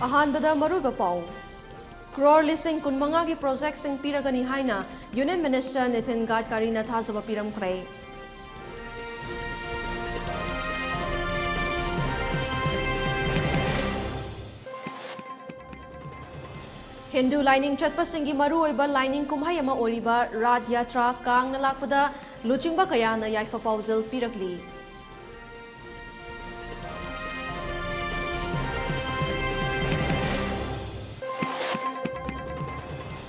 Ahanbada maruba pau. Crore lising kun mangagi project sing piragani haina Union Minister Nitin Gadkari na thazaba piram kray. Hindu lining chatpa singi maru oiba lining kumhai ama oriba Rad Yatra kang nalakpada luchingba kaya na yaifa pauzil piragli.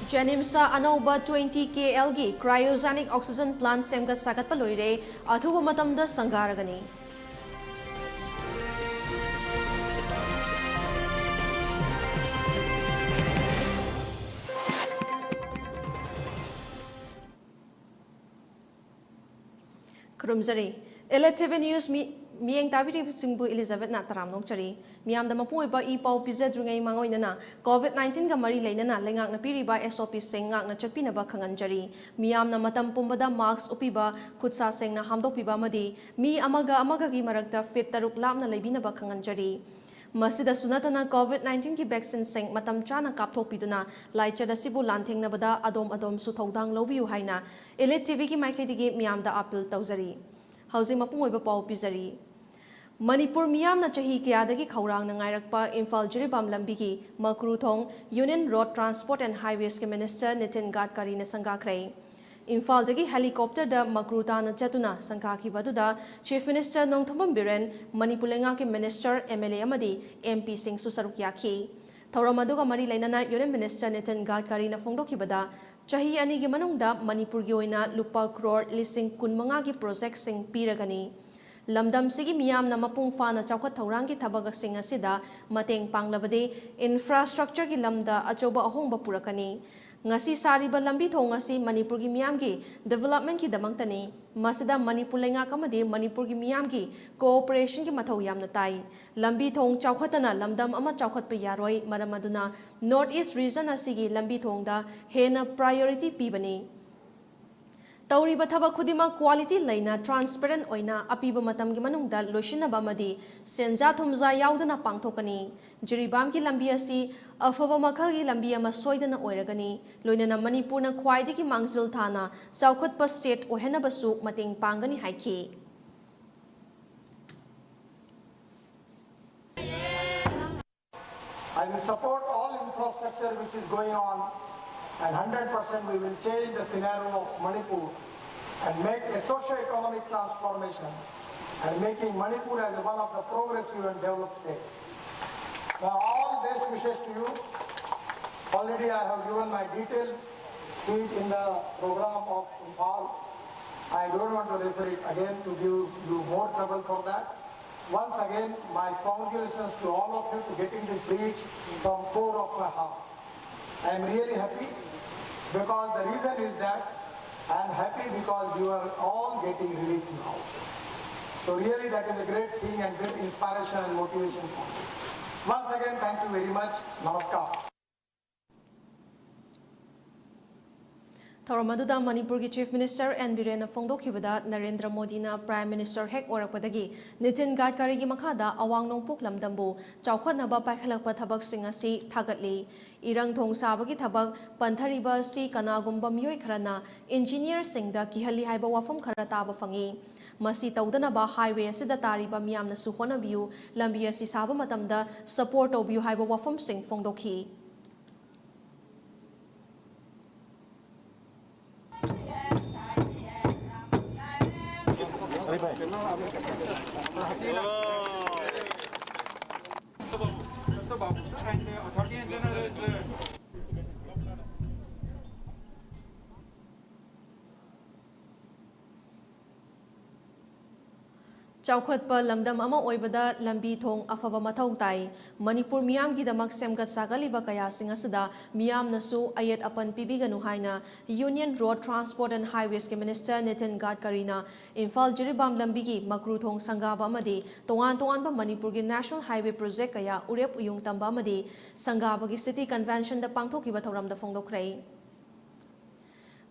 Janimsa Anauba 20 KLG cryogenic oxygen plant semga sagat paloire athuba matamda sangaragani. Kurumzari ELITETV News Mieng Tabiri Singbu Elizabeth Nataram Nokchari Miam the Mapuiba E Pau Pizedrunga Mangoinana COVID-19 Gamari Lanana Lengak Napiriba SOP Singak na Chapinaba Kanganjari Miam na Matam Pumbada Marks Upiba Kutsa Sing na Hamdo Piba Madi Mi Amaga Gi Maragta Fit Taruk Lam na Labinaba Kanganjari Masida Sunatana COVID-19 ki vaccine sing matam chana kapthok piduna laichada sibu lantheng nabada adom suthodang lobiu haina ELITETV ki maikhaidigi miyamda appeal tawjari hauji mapung oiba pau pizari Manipur miyam na chahi kayadagi khaurang na ngairakpa Imphal Jiribam lambi ki Makruthong Union Road Transport and Highways ki Minister Nitin Gadkari na sangakrai Imphal dagi helicopter da Makruta na chatuna sangkaki baduda Chief Minister Nongthamam Biren Manipur lenga ki Minister MLA amadi MP Singh susaruk yakhi Thoramaduga mari lainana Union Minister Nitin Gadkari na phongdokibada chahi ani gi manungda Manipur gi oina lupa crore lising kunmanga gi project sing piragani Lamdam sigi miyam na mapung fana chawkhat thorang gi thabaga sing asida mateng panglabade infrastructure gi lamda achoba ahongba purakani ngasi sariba lambi thong asi Manipur gi miyam gi development ki damangtani masida Manipur lenga kamade Manipur gi miyam gi cooperation gi mathau yamna tai lambi thong chawkhatana lamdam ama chawkhat pe yaroi maramaduna north east region asigi lambi thong da hena priority pibani Tauriba thaba khudima quality laina transparent oina apiba matam gi manungda loishinaba madi senja thumja yaudana pangthokani jiribam ki lambi asi afaba makhal gi lambi ama soidana oiragani loinana Manipur na khwaidi ki mangzil thana saukhatpa state ohena basu mating pangani haiki I will support all infrastructure which is going on and 100% we will change the scenario of Manipur and make a socio-economic transformation and making Manipur as one of the progressive and developed states. Now all best wishes to you. Already I have given my detailed speech in the program of Imphal. I don't want to refer it again to give you more trouble for that. Once again, my congratulations to all of you to getting this speech from core of my heart. I am really happy because the reason is that I am happy because you are all getting relief now. So really that is a great thing and great inspiration and motivation for me. Once again, thank you very much. Namaskar. Thoramaduda Manipur ki Chief Minister N. Biren phongdokhibada Narendra Modi na Prime Minister hek orakpadagi Nitin Gadkari gi makhada awang nongpuk lamdambu chawkhatnaba paikhalakpa thabak sing asi thagatli irang thong sabagi thabak panthariba si kanagumba myoi kharana engineer singda kihali haiba wafam khara taba fangi masi tawdanaba highway asida tariba miyamna su honabiu lambi asi saba matamda support obiu haiba wafam sing phongdokhi Chawkhatpa lamdam ama oibada lambi thong afaba mathau tai Manipur miyam gi damak semgat sagaliba kaya singasida miyam nasu ayat apan pibiganu haina Union Road Transport and Highways ki Minister Nitin Gadkari na Imphal Jiribam lambi gi Makruthong sangaba amadi tongan ba Manipur gi National Highway Project kaya urep uyung tamba amadi sangaba gi City Convention da pangthokiba thoram da phongdokrai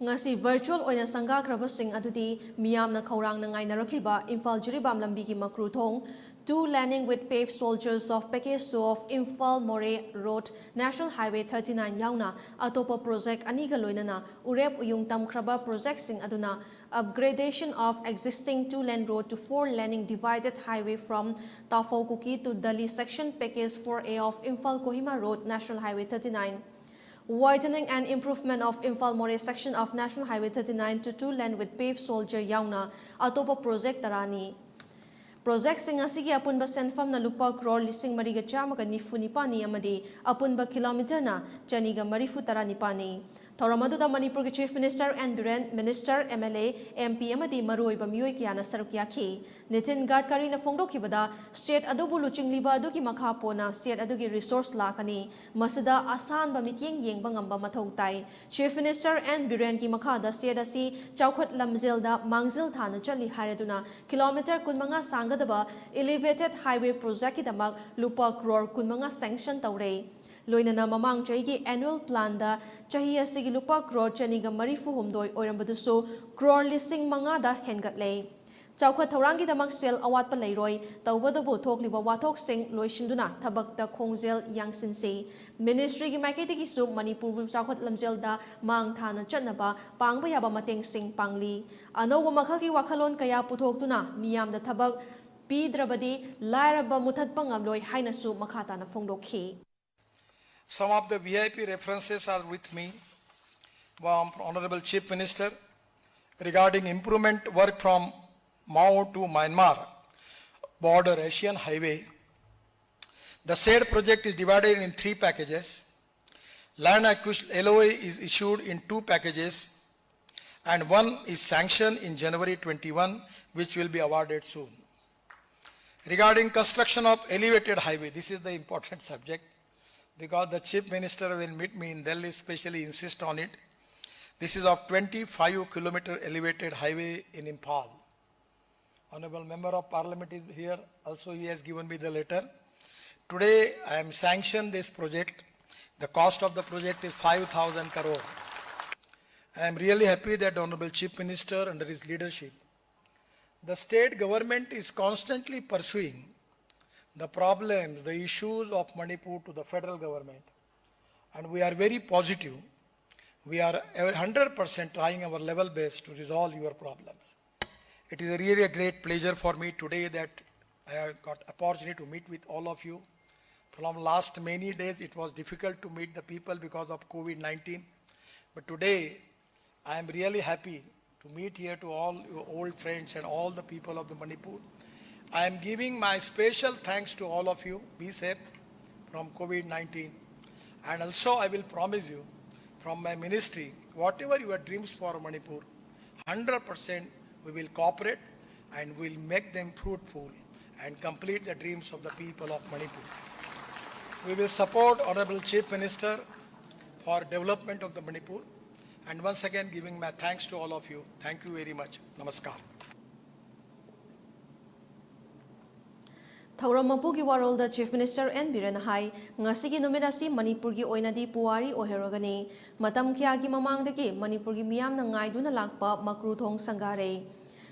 ngasi virtual oina sangha krabasing adudi miyamna khaurang na ngainarakliba Imphal Jiribam lambi gi makru thong two landing with paved soldiers of Pekeso of Imphal More Road National Highway 39 yauna atopa project aniga loinana urep uyung tamkraba project sing aduna upgradation of existing two-lane road to four-laning divided highway from Tafaukuki to Dali section package 4A of Imphal Kohima Road National Highway 39. Widening and improvement of Imphal More section of National Highway 39 to two-lane with paved soldier yauna atopa project tarani. Project sing asigi apunba senfam na lupa crore lising mariga chamaga nifunipani amadi apunba kilometer na chaniga marifu taranipani. Thoramadu Manipur Chief Minister and Biren Minister MLA MP amadi maroi bamioi kiana sarukya Nitin Gadkari na fongdo kibada state adubu luching liba adugi makhapo na state adugi resource lakani masada asan bamityeng yeng bangamba mathautai Chief Minister and Biren ki makhada state asi chaukhot lamzilda mangzil thana chali haraduna kilometer kunmanga sangadaba elevated highway project ki damak lupa crore kunmanga sanction taurei Loinana mamang chahi annual plan da chahi asigi lupa crore chaniga marifu humdoi oirambaduso crore listing manga da hengatlei. Chauka Taurangi damak sel awat palairoi tawbadabu thokliba wathok sing loishinduna tabak da khongzel yangsinse. Ministry gi maiketi gi su Manipur chaukat lamjel da mang thana chatnaba pangba yaba mateng sing pangli. Anowa makhal ki wakhalon kaya puthokduna miyam da tabak pidrabadi lairaba muthat pangamloi hainasu makhata na fongdokhi. Some of the VIP references are with me from Honorable Chief Minister regarding improvement work from Mao to Myanmar border Asian Highway. The said project is divided in 3 packages. Land acquisition LOA is issued in 2 packages and one is sanctioned in January 21 which will be awarded soon. Regarding construction of elevated highway, this is the important subject because the Chief Minister will meet me in Delhi, especially insist on it. This is of 25-kilometer elevated highway in Imphal. Honorable Member of Parliament is here. Also, he has given me the letter. Today, I am sanctioned this project. The cost of the project is 5,000 crore. I am really happy that Honorable Chief Minister, under his leadership, the state government is constantly pursuing the problems, the issues of Manipur to the federal government. And we are very positive. We are 100% trying our level best to resolve your problems. It is really a great pleasure for me today that I have got opportunity to meet with all of you. From last many days, it was difficult to meet the people because of COVID-19. But today, I am really happy to meet here to all your old friends and all the people of the Manipur. I am giving my special thanks to all of you. Be safe from COVID-19. And also I will promise you from my ministry, whatever your dreams for Manipur, 100% we will cooperate and will make them fruitful and complete the dreams of the people of Manipur. We will support Honorable Chief Minister for development of the Manipur. And once again, giving my thanks to all of you. Thank you very much. Namaskar. Thauramapurgi warolda Chief Minister N. Biren hai ngasigi nominasi Manipurgi oinadi puari oherogani matam kya gi mamangdagi Manipurgi miyamna ngaiduna lakpa makruthong sangare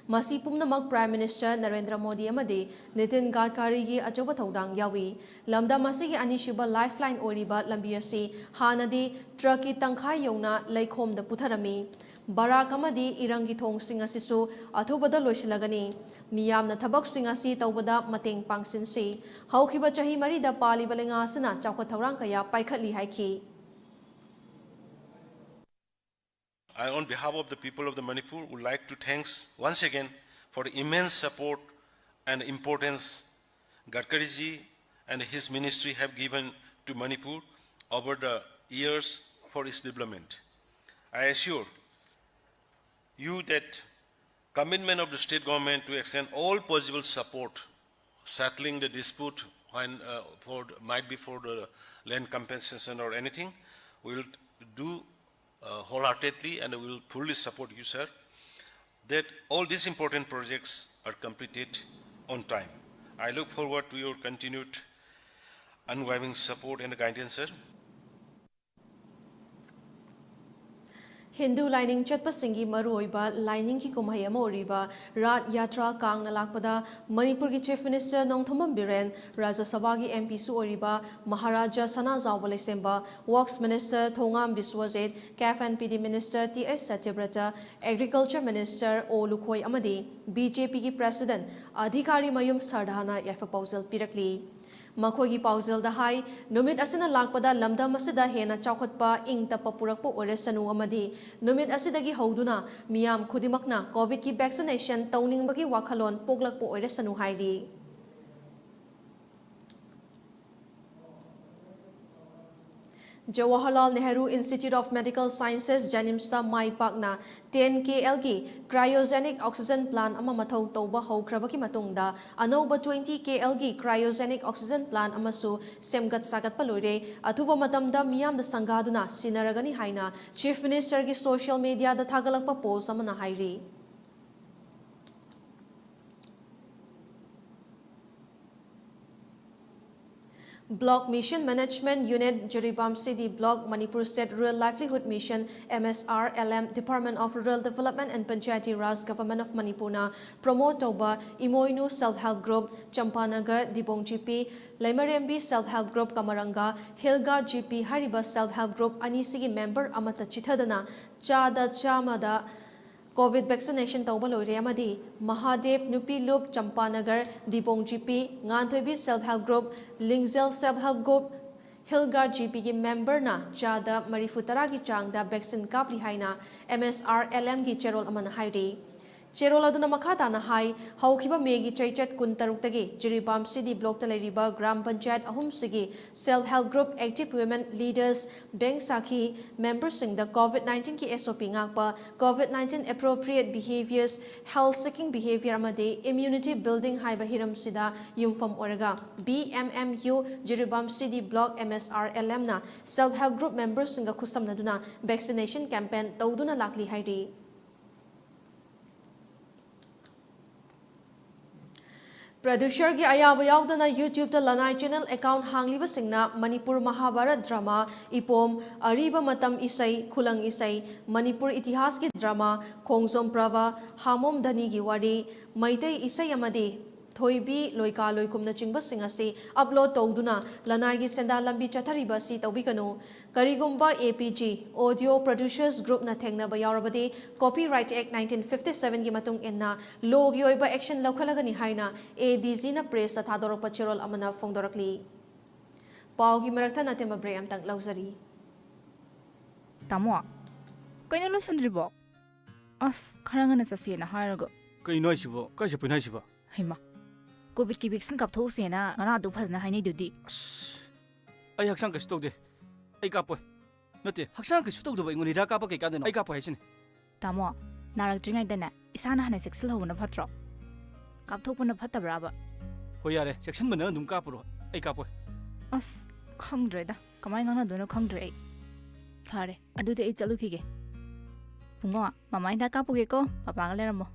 masi pumnamak Prime Minister Narendra Modi amadi Nitin Gadkari gi achoba thodang yawi lamda masigi anishiba lifeline oriba lambi asi hanadi trucki tangkhai yona laikhom da putharami Barak amadi irangi thong sing asisu athubada loisilagani miyamna thabak sing asi tawbada mateng pangsinsi haukiba chahi marida pali balenga asana chawkha thaurang kaya paikhatli haiki I, on behalf of the people of the Manipur, would like to thank once again for the immense support and importance Gadkari ji and his ministry have given to Manipur over the years for its development. I assure you that commitment of the state government to extend all possible support, settling the dispute when might be for the land compensation or anything, we will do wholeheartedly and we will fully support you, sir, that all these important projects are completed on time. I look forward to your continued unwavering support and guidance, sir. Hindu lining chatpasingi maruoiba lining ki kumhai ama oriba rat yatra kangna lakpada Manipur ki Chief Minister Nongthomam Biren Rajya Sabha ki MP su oriba Maharaja Sana Zawale Semba Works Minister Thongam Biswajit CAF and PD Minister T.S. Satyabrata Agriculture Minister O Lukhoi amadi BJP ki President Adhikari Mayum Sardhana yafa pausal pirakli Makhogi pausal da hai numit asina lakpada lamdam asida hena chawkhatpa ing tapa purakpo oresanu amadi numit asidagi hauduna miyam khudimakna covid ki vaccination tawningbagi wakhalon poglakpo oresanu hairi Jawaharlal Nehru Institute of Medical Sciences Janimsta Mai Pakna 10 KL ki cryogenic oxygen plant ama mathau tauba haukrabaki matungda anauba 20 KL ki cryogenic oxygen plant amasu semgat sagat paloire athuba matamda miyam da sangaduna sinaragani haina Chief Minister ki social media da thagalakpa post amana hairi Block Mission Management Unit Jiribam City Block Manipur State Rural Livelihood Mission MSRLM Department of Rural Development and Panchayati Raj Government of Manipur na promote toba Imoinu Self-Help Group Champanagar Dibong GP Laimarembi Self-Help Group Kamaranga Hilga GP Hariba Self-Help Group Anisigi member amata chithadana chada chamada COVID vaccination tauba loire amadi Mahadev Nupi Loop Champanagar Dibong GP Nganthoibi Self-Help Group Lingzel Self-Help Group Hilgar GP ki member na chada marifutara ki changda vaccine kapli haina MSRLM ki cherol amana hairi Cherol aduna makata na hai haukiba megi chaichat kuntaruk tagi Jiribam City Block taleriba Gram Panchayat ahum sigi Self-Help Group Active Women Leaders Bank Saki members sing the COVID-19 ki SOP ngakpa COVID-19 appropriate behaviors health seeking behavior amade immunity building haiba hiram sida yumfam oraga BMMU Jiribam City Block MSRLM na Self-Help Group members singa khusam naduna vaccination campaign tawduna lakli hairi Producer ki ayaba yaudana YouTube ta lanai channel account hangliba singna Manipur Mahabharat drama ipom ariba matam isai khulang isai Manipur itihas ki drama khongsom prava hamom dhani gi wari maitai isai amadi thoibi loika loikumna chingba singasi upload tawduna lanai gi senda lambi chathariba si tawbikanu karigumba APG Audio Producers Group na thengna ba yaurabadi Copyright Act 1957 gi matung enna law gi oiba action laukalagani haina ADG na press thadorok cherol amana fongdorakli pau gi marakta na tema bre am tang lauzari Tamo kaino lo sandribo as kharanga na sasi na harago kaino sibo kai se pinai sibo hima covid ki vaccine kap those na ngana du phazna hainai dudi ai haksang ka stok de ai ka poi nate haksang ka stok do ba ingoni da ka pa kai ka de ai ka poi hasin Tamo narak dringai dana isana hana sexual hobna phatro kap thokpuna phatabra ba ho yare section mana dum ka puro ai ka poi as khangdre da kamai ngana dono khangdre ai phare adu de ai chalu khige pungo mama inda ka puge ko papa ga leramo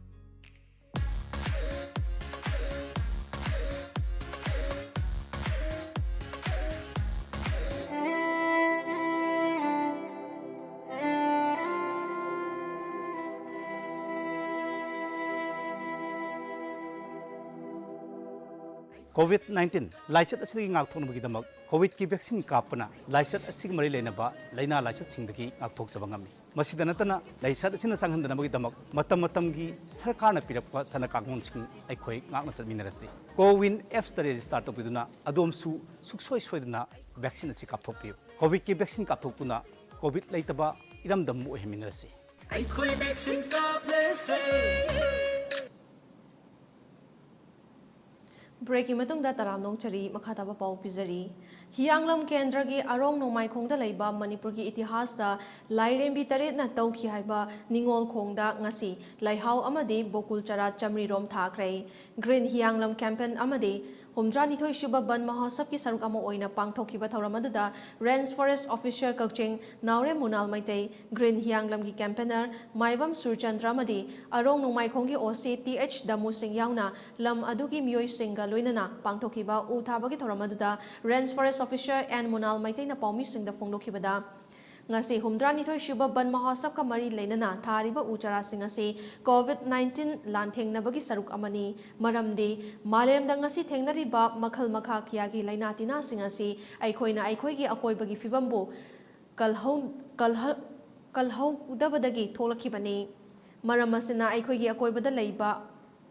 COVID-19 lysate असि ngakthoknabagidamag COVID ki vaccine kapana lysate असि mari leinaba laina lysate singdagi ngakthokjaba ngami masida natana lysate asina sanghandanabagidamag matam gi sarkarna pirappa sana kangmon sing aikhoi ngakna satminarasi Cowin apps ta register topiduna adomsu suksoi soiduna vaccine asi kapthokpiu COVID ki vaccine kapthokpuna COVID leitaba iramdam mu heminarasi aikhoi vaccine kaplese Breaking matungda taram nong chari makata ba pau pizari Hianglam Kendra gi arong nomai khongda leiba Manipur gi itihas da lairembi taret na tauki haiba ningol khongda ngasi laihau amadi bokul chara chamri rom thakrai Green Hianglam campaign amadi Humdra nithoi shuba ban mahasab ki saruk amo oina pangthokiba thauramada Range Forest Officer Kakching Naure Munal Maitai Green Hianglam ki campaigner Maibam Surchandra madi arong nomai khonggi OCTH Damu Singh yauna lam adugi mioi singa loinana pangthokiba u thabagi thauramada Range Forest Officer and Munal Maitai na paumi singda phonglokibada ngasi humdranithoi shuba ban mahasab ka mari leinana thariba uchara sing asi COVID-19 lan thengnabagi saruk amani maramdi malemda ngasi thengnariba makhal makha kiyagi laina tina sing asi aikoina aikoigi akoibagi fibambu kalhau udabadagi tholakibani maram asina aikoigi akoibada leiba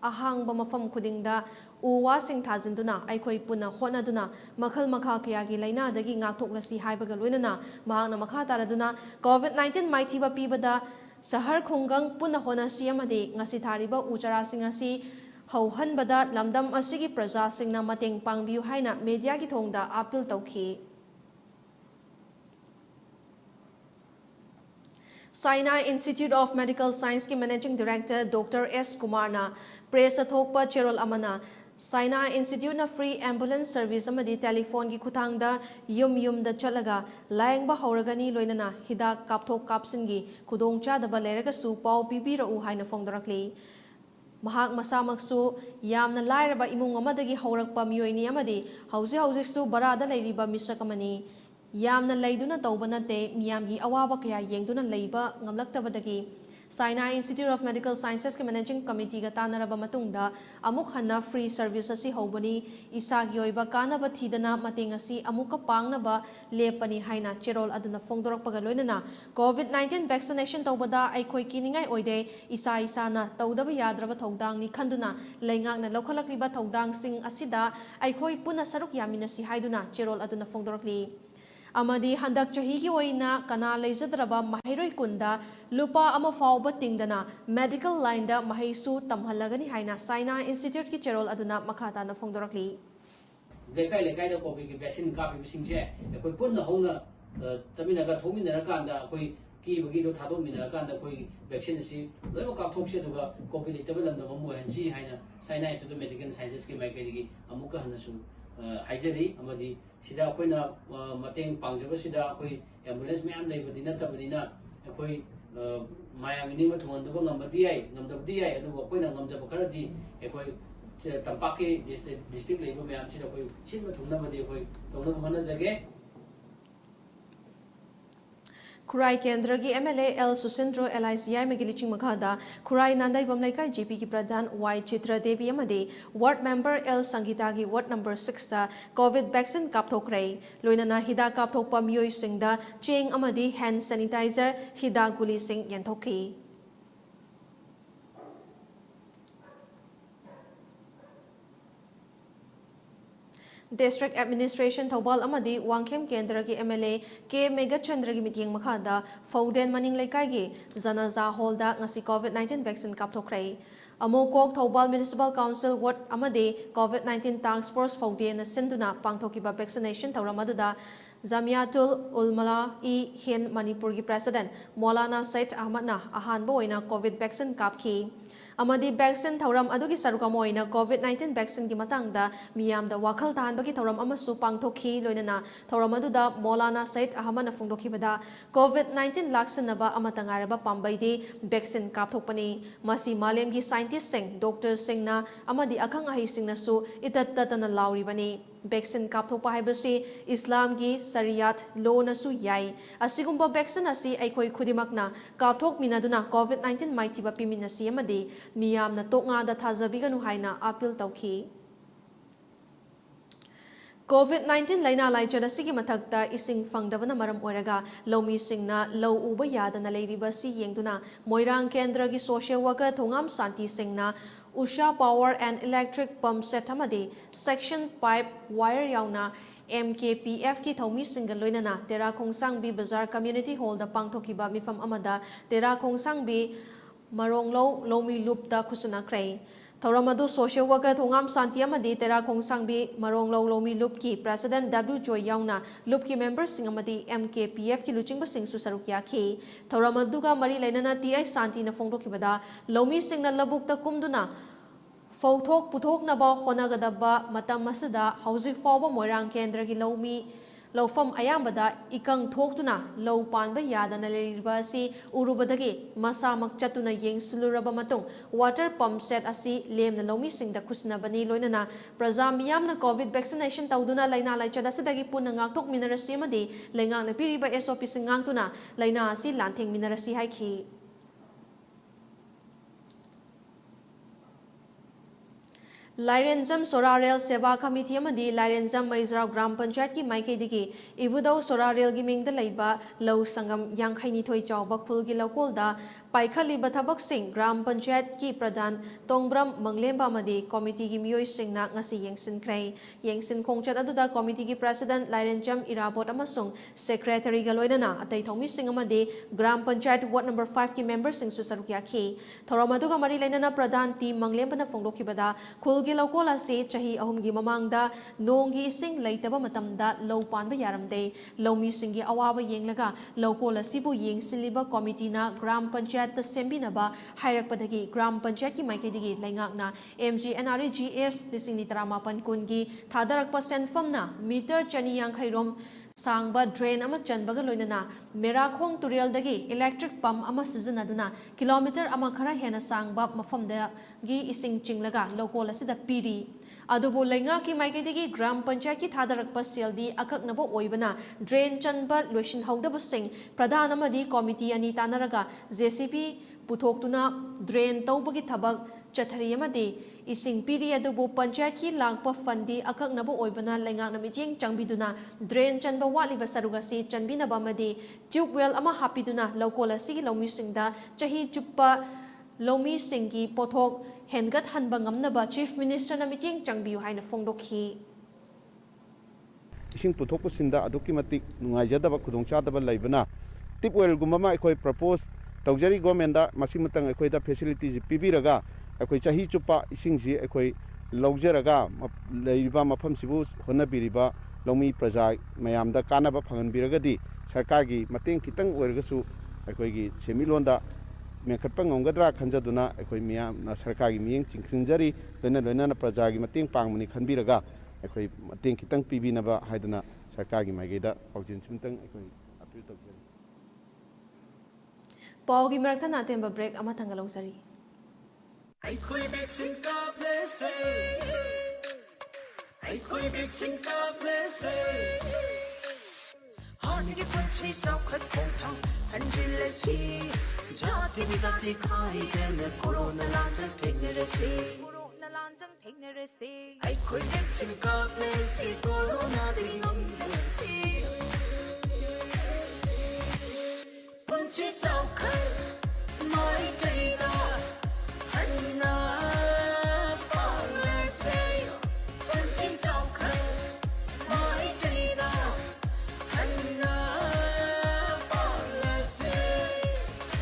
ahangba mafam khudingda uwa sing thajinduna aikoi puna honaduna makhal makha kayagi laina dagi ngaktoklasi haibaga loinana mahangna makha taraduna COVID-19 maithiba pibada sahar khungang puna hona siamadi ngasi thariba uchara sing asi hauhanbada lamdam asigi praja singna mateng pangbiu haina media gi thongda appeal tawki Sinai Institute of Medical Science ki Managing Director Dr. S. Kumarna press athokpa cherol amana Sinai Institute na free ambulance service amadi telephone ki khutangda yum da chalaga laengba hauragani loinana hidak kapthok kapsingi khudongcha daba leraga su pau pibira u haina fongdorakli mahak masamaksu yamna lairaba imung amadagi haurakpa miyoini amadi hauji su barada leiriba misakamani yamna leiduna taubanate miyamgi awaba kaya yengduna leiba ngamlaktabadagi Sinai Institute of Medical Sciences ki Managing Committee ga tanaraba matungda amuk hanna free service asi hobani isagi oiba kanaba thidana mating asi amuka pangnaba lepani haina cherol aduna fongdorokpaga loinana COVID-19 vaccination tawbada aikoi kiningai oide isa na tawdaba yadraba tawdang ni khanduna leingakna lokhalakliba tawdang sing asida aikoi puna saruk yaminasi haiduna cherol aduna fongdorokli amadi handak chahi ki oina kana leijadraba mahairoi kunda lupa ama fawba tingdana medical line da mahaisu tamhalagani haina Sinai Institute ki cherol aduna makhata na fongdorakli lekai da covid ki vaccine ka bi singse koi punna hona chamina ga thomina ra kan da koi ki bagi do thado mina kan da koi vaccine si leba ka thokse duga covid itaba lam da mo hansi haina Sinai Institute of Medical Sciences ki mai kai gi amuka hanasu haijari amadi sida koina mateng pangjaba sida koi ambulance me am leibadi na tabadina koi maya mini ma thonda ngamdi ai adu koina ngamjaba kharadi koi tampaki district leiba me am sida koi sinma thongna badi koi tawna mana jage Kurai Kendra ki MLA L Susindro LICI Megiliching Makhada Kurai Nandai Bamlaikai GP ki Pradhan Y Chitra Devi Amade Ward Member L Sangita ki Ward number 6 ta COVID vaccine kapthokrai loinana hida kapthokpa miyoi singda cheng amadi hand sanitizer hida guli sing yanthokki District Administration Thobal Amadi Wangkhem Kendra ki MLA K Megachandra ki mityeng makhada Fauden Maning Laikai gi Zanaza Hall da ngasi COVID-19 vaccine kapthokrai Amokok Thobal Municipal Council Ward Amadi COVID-19 Task Force Fauden na senduna pangthokiba vaccination thawramadada Zamiatul Ulmala Hen Manipur ki President Maulana Said Ahmad na ahanba oina COVID vaccine kapki amadi vaccine thauram adugi sarukamoina COVID-19 vaccine ki matangda miyamda wakhal tahanbagi thauram amasu pangthokhi loinana thauram aduda Maulana Said Ahmad na fungdokhibada COVID-19 laksanaba amatangaraba pambaidi vaccine kapthokpani masi malemgi scientist sing doctor sing na amadi akhang ahi sing na su itattatana lauribani vaccine kapthokpa haibasi Islam gi Shariat law na su yai asigumba vaccine asi aikoi khudimakna kapthok minaduna COVID-19 maithiba piminasi amadi miyamna toknga da thajabiganu haina appeal tawki COVID-19 laina laichan asigi mathakta ising fangdabana maram oiraga lomi singna low uba yadana leiriba si yengduna Moirang Kendra gi social worker thongam santi singna Usha Power and Electric Pump Set amadi section pipe wire yauna MKPF ki thomi single loinana Tera Khongsangbi Bazaar Community Hall da pangthokiba mifam amada Tera Khongsangbi Maronglo Lomi Loop da khusana krai Thauramadu social worker thongam santi amadi Tera Khongsangbi Maronglo Lomi Loop ki President W Joy yauna Loop ki members sing amadi MKPF ki luchingba sing su sarukya ki Thauramadu ga mari lainana TI santi na fongdokibada Lomi sing na labuk ta kumduna Fauthok puthok na ba honagadaba matam masada housing fawba Moirang Kendra ki Lomi Laufam ayambada ikang thoktuna lau panba yadana leiriba asi urubadagi masamak chatuna yengsiluraba matung water pump set asi lemna lomi singda kusnabani loinana praja miyamna covid vaccination tawduna laina laichada sidagi punna ngakthok minarasi amadi lengangna piriba SOP singangtuna laina asi lantheng minarasi haiki. Lairenjam Sorarel Seva Committee amadi Lairenjam Maizrao Gram Panchayat ki Maikaidigi Ibudau Sorarel gi mingda leiba Lau Sangam Yangkhaini Thoi Chawba Khulgi Laukolda Paikhali Bathabak Singh Gram Panchayat ki Pradhan Tongbram Manglemba amadi Committee gi Miyoi Singna ngasi yengsin krai yengsin khongchat aduda Committee gi President Lairenjam Irabot amasung Secretary ga loinana atai thomi Singh amadi Gram Panchayat Ward number 5 ki member Singh su sarukya khi thoramaduga mari lainana Pradhan team Manglemba na phongdokhibada Khulgi Laukola se chahi ahumgi mamangda nongi ising laitaba matamda lau panba yaramde laumi singi awaba yenglaga laukola sibu yengsiliba committee na Gram Panchayat ta sembinaba hairakpadagi Gram Panchayat ki maikadigi laingakna MGNREGS lisingni taramapan kungi thadarakpa senfamna meter chani yangkhairom Sangba drain ama chanbaga loinana Merakhong Turialdagi electric pump ama sizinaduna kilometer ama khara hena sangba mafamda gi ising chinglaga local asida piri adubu lenga ki maikadigi Gram Panchayat ki thadarakpa seldi akaknabo oibana drain chanba loishin hongdaba sing pradhan amadi committee ani tanaraga JCB puthokuna drain tawbagi thabak chathari amadi ising piri adubu panchayat ki langpa fandi akaknabo oibana lengak namijing changbiduna drain chanba waliba sarugasi chanbinaba amadi tube well ama hapiduna lokola sigi lomi singda chahi chuppa lomi singi pothok hengat hanba ngamnaba chief minister namijing changbiu haina phongdokhi ising puthok pusinda aduki matik nungaijadaba khudongchadaba laibana tip well gumama ekoi propose tawjari government da masimatang ekoi da facilities pibiraga ekoi chahi chupa ising ji ekoi laujaraga leiba mafam sibu honabiriba lomi praja mayamda kanaba phanganbiragadi sarkar gi mateng kitang oirgasu ekoi gi semilonda mekhatpa ngomgadra khanjaduna ekoi miyam na sarkar gi miyeng chingsinjari loina praja gi mateng pangmani khanbiraga ekoi mateng kitang pibinaba haiduna sarkar gi maigeda paujin simtang ekoi appeal tawjari Paugi merakta natemba break ama thangalong sari ai khoi vaccine ka place ai khoi vaccine ka place hani ki panchi sau khat khong thang hanjil si jati bi jati khai den corona lanjang thekne rese ai khoi vaccine ka place corona bi ngam si panchi sau khat mai kai da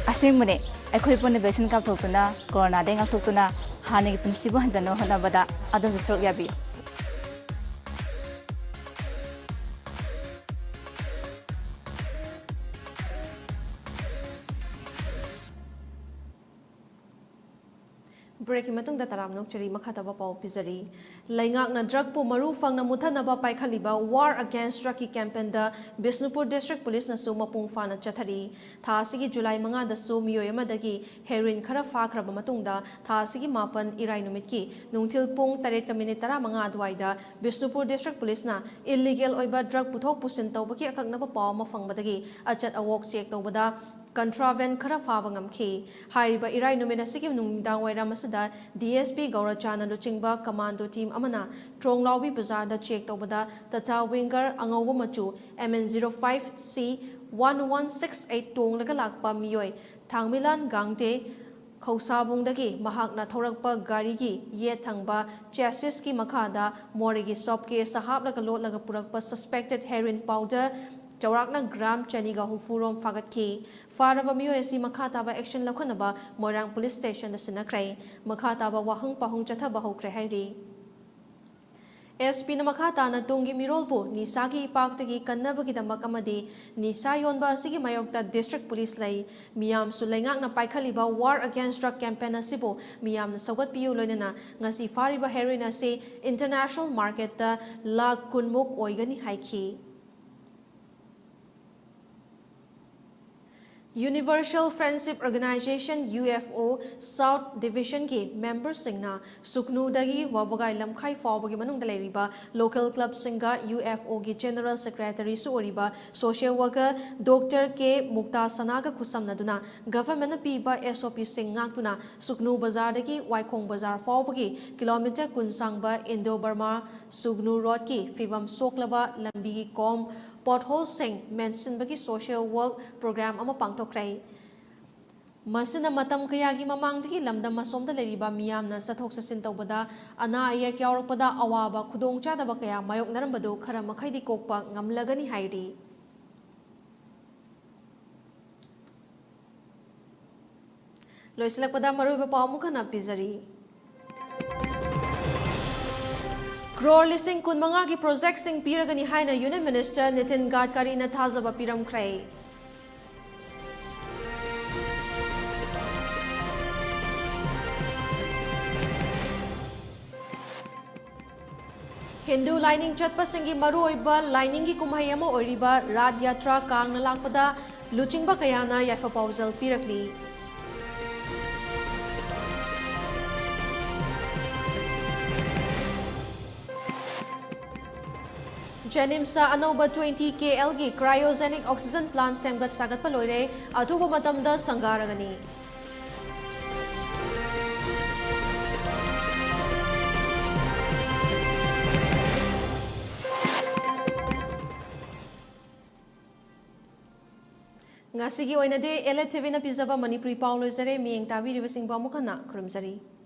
Asingmune akhoi pone vaccine kap thokuna corona de ngak thokuna hani ki tunsibu hanjano hanabada adon sorok yabi break matung da taram nok chari makhataba pau pizari laingak na drug pu maru fangna muthanaba paikhaliba war against drug ki campaign da Bisnupur district police na su mapung fana chathari tha sigi July 5 da su miyoi amadagi heroin khara fakhraba matung da tha sigi mapan irai numit ki nungthil pung 8:35 adwaida Bisnupur district police na illegal oiba drug puthok pusin tawbaki akaknaba paw ma fangbadagi achat awok check tawbada contravent khara faba ngamkhi hariba irai numina sikim nungdang wairam asada DSP Gaurachana luchingba commando team amana Tronglaubi bazar da check tawbada tata winger angawa machu MN05C 1168 tong laga lakpa miyoi thangmilan gangte Khausabungdagi mahakna thorakpa gari gi ye thangba chassis ki makhada morigi sop ke sahab laga lot laga purakpa suspected heroin powder Chaurakna gram chaniga humfurom fagat ki faraba miyoesi makhataba action lakhanaba Moirang police station da sinakrai makhataba wahang pahung chatha bahokre hairi SP na makhata na tungi mirolpo nisagi ipaktagi kannabagi damak amadi nisa yonba asigi mayokta district police lai miyam sulaingak na paikhaliba war against drug campaign asibo miyam na sagat piyo loinana ngasi fariba heroin ase international market ta lakh kunmuk oigani haiki Universal Friendship Organization UFO South Division ki member singna Suknu dagi wabagai lamkhai fawbagi manung daleriba local club singa UFO ki General Secretary su oriba social worker Dr. K Mukta Sanaga kusamna duna government piba SOP sing ngakuna Suknu Bazar dagi Waikong Bazar fawbagi kilometer kunsangba Indo Burma Sugnu Road ki fibam soklaba lambi kom pothole sing mention bagi social work program ama pangtokrai masina matam kayagi mamangdagi lamdam masomda leriba miyamna sathok sasin tawbada ana ayak yawrakpada awaba khudongchadaba kaya mayok narambadu khara makhaidi kokpa ngamlagani hairi loislakpada maruba pawmukana pizari crore listing kun manga ki project sing piragani haina Union Minister Nitin Gadkari na thazaba piram krai Hindu lining chatpa singi maru oiba lining ki kumhai ama oriba Rad Yatra kang na lakpada luchingba kayana yaifa pausal pirakli Janimsa Anoba 20 KL gi cryogenic oxygen plant semgat sagat paloire athuba matamda sangaragani ngasigi oinade ELITETV na pizaba Manipuri Paulo zare mieng tabi ribasing bamukana kurumjari